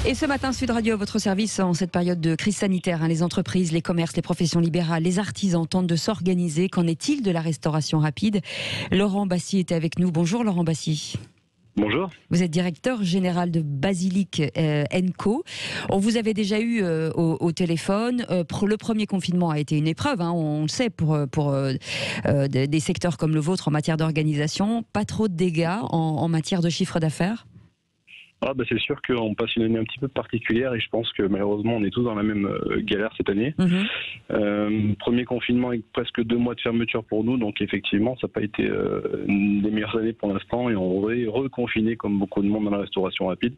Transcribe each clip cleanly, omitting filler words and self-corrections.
Et ce matin, Sud Radio à votre service en cette période de crise sanitaire. Les entreprises, les commerces, les professions libérales, les artisans tentent de s'organiser. Qu'en est-il de la restauration rapide? Laurent Bassy était avec nous. Bonjour Laurent Bassy. Bonjour. Vous êtes directeur général de Basilic & Co. On vous avait déjà eu au téléphone. Le premier confinement a été une épreuve, on le sait, pour des secteurs comme le vôtre en matière d'organisation. Pas trop de dégâts en matière de chiffre d'affaires? C'est sûr qu'on passe une année un petit peu particulière et je pense que malheureusement on est tous dans la même galère cette année. Premier confinement avec presque 2 mois de fermeture pour nous, donc effectivement ça n'a pas été une des meilleures années pour l'instant et on est reconfiné comme beaucoup de monde dans la restauration rapide.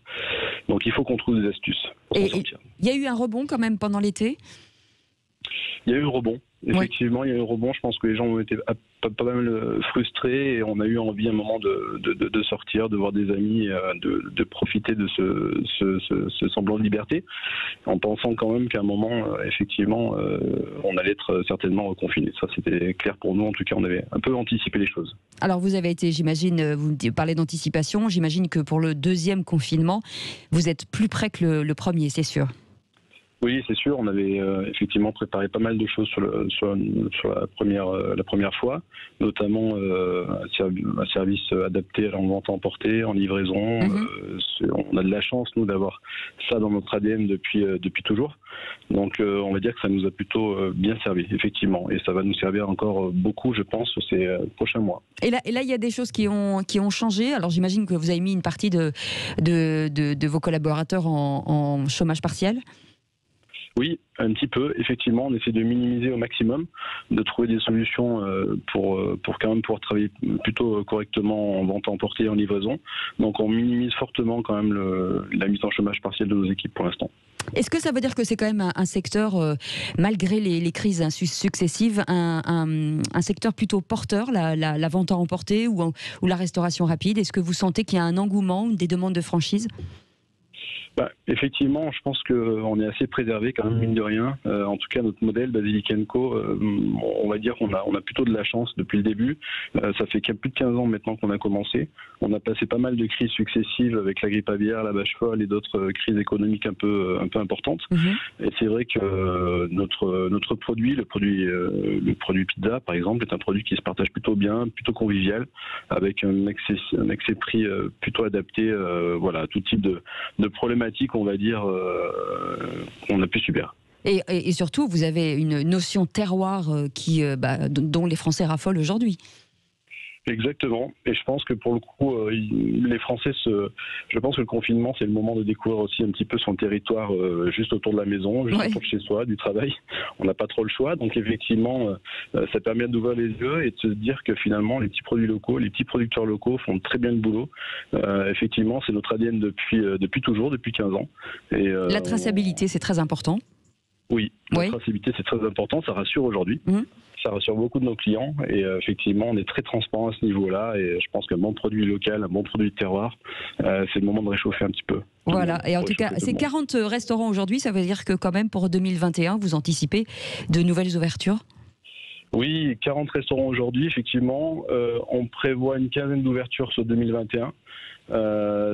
Donc il faut qu'on trouve des astuces pour s'en sortir. Il y a eu un rebond quand même pendant l'été? Il y a eu un rebond. Effectivement, il y a eu un rebond. Je pense que les gens ont été pas mal frustrés et on a eu envie à un moment de sortir, de voir des amis, de profiter de ce semblant de liberté, en pensant quand même qu'à un moment, effectivement, on allait être certainement reconfiné. Ça, c'était clair pour nous. En tout cas, on avait un peu anticipé les choses. Alors, vous avez été, j'imagine, vous parlez d'anticipation. J'imagine que pour le deuxième confinement, vous êtes plus près que le premier, c'est sûr. Oui, c'est sûr. On avait effectivement préparé pas mal de choses sur la première fois, notamment un service adapté à la vente à emporter, en livraison. On a de la chance, nous, d'avoir ça dans notre ADN depuis toujours. Donc, on va dire que ça nous a plutôt bien servi, effectivement. Et ça va nous servir encore beaucoup, je pense, ces prochains mois. Et là, il y a des choses qui ont changé. Alors, j'imagine que vous avez mis une partie de vos collaborateurs en chômage partiel. Oui, un petit peu. Effectivement, on essaie de minimiser au maximum, de trouver des solutions pour quand même pouvoir travailler plutôt correctement en vente à emporter et en livraison. Donc on minimise fortement quand même la mise en chômage partiel de nos équipes pour l'instant. Est-ce que ça veut dire que c'est quand même un secteur, malgré les crises successives, un secteur plutôt porteur, la vente à emporter ou la restauration rapide? Est-ce que vous sentez qu'il y a un engouement, des demandes de franchise? Effectivement, je pense qu'on est assez préservé quand même, mine de rien. En tout cas, notre modèle, Basilic & Co, on va dire qu'on a plutôt de la chance depuis le début. Ça fait plus de 15 ans maintenant qu'on a commencé. On a passé pas mal de crises successives avec la grippe aviaire, la vache folle et d'autres crises économiques un peu importantes. Et c'est vrai que notre produit, le produit pizza, par exemple, est un produit qui se partage plutôt bien, plutôt convivial, avec un accès prix plutôt adapté à tout type de problématiques, on va dire, qu'on a pu subir. Et surtout, vous avez une notion terroir dont les Français raffolent aujourd'hui. Exactement. Et je pense que pour le coup, les Français, je pense que le confinement, c'est le moment de découvrir aussi un petit peu son territoire juste autour de la maison, juste autour de chez soi, du travail. On n'a pas trop le choix. Donc effectivement, ça permet d'ouvrir les yeux et de se dire que finalement, les petits produits locaux, les petits producteurs locaux font très bien le boulot. Effectivement, c'est notre ADN depuis toujours, depuis 15 ans. Et, la traçabilité, c'est très important. Oui, la traçabilité, c'est très important. Ça rassure aujourd'hui. Ça rassure beaucoup de nos clients et effectivement on est très transparent à ce niveau-là et je pense qu'un bon produit local, un bon produit de terroir, c'est le moment de réchauffer un petit peu. Voilà, et en tout cas, c'est 40 restaurants aujourd'hui, ça veut dire que quand même pour 2021, vous anticipez de nouvelles ouvertures? Oui, 40 restaurants aujourd'hui, effectivement. On prévoit une quinzaine d'ouvertures sur 2021.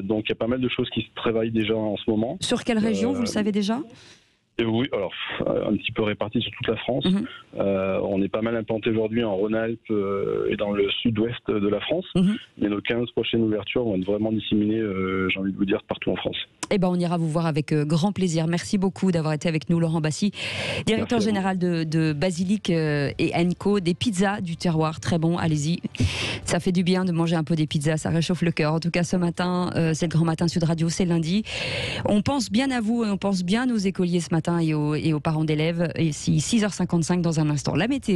Donc il y a pas mal de choses qui se travaillent déjà en ce moment. Sur quelle région, vous le savez déjà? Oui, alors un petit peu répartis sur toute la France. On est pas mal implanté aujourd'hui en Rhône-Alpes et dans le sud-ouest de la France. Mais nos 15 prochaines ouvertures vont être vraiment disséminées, j'ai envie de vous dire, partout en France. Eh ben, on ira vous voir avec grand plaisir. Merci beaucoup d'avoir été avec nous, Laurent Bassy, directeur général de Basilic & Co. Des pizzas du terroir, très bon, allez-y. Ça fait du bien de manger un peu des pizzas, ça réchauffe le cœur. En tout cas, ce matin, c'est le Grand Matin Sud Radio, c'est lundi. On pense bien à vous et on pense bien à nos écoliers ce matin et aux parents d'élèves. Et 6h55 dans un instant. La météo.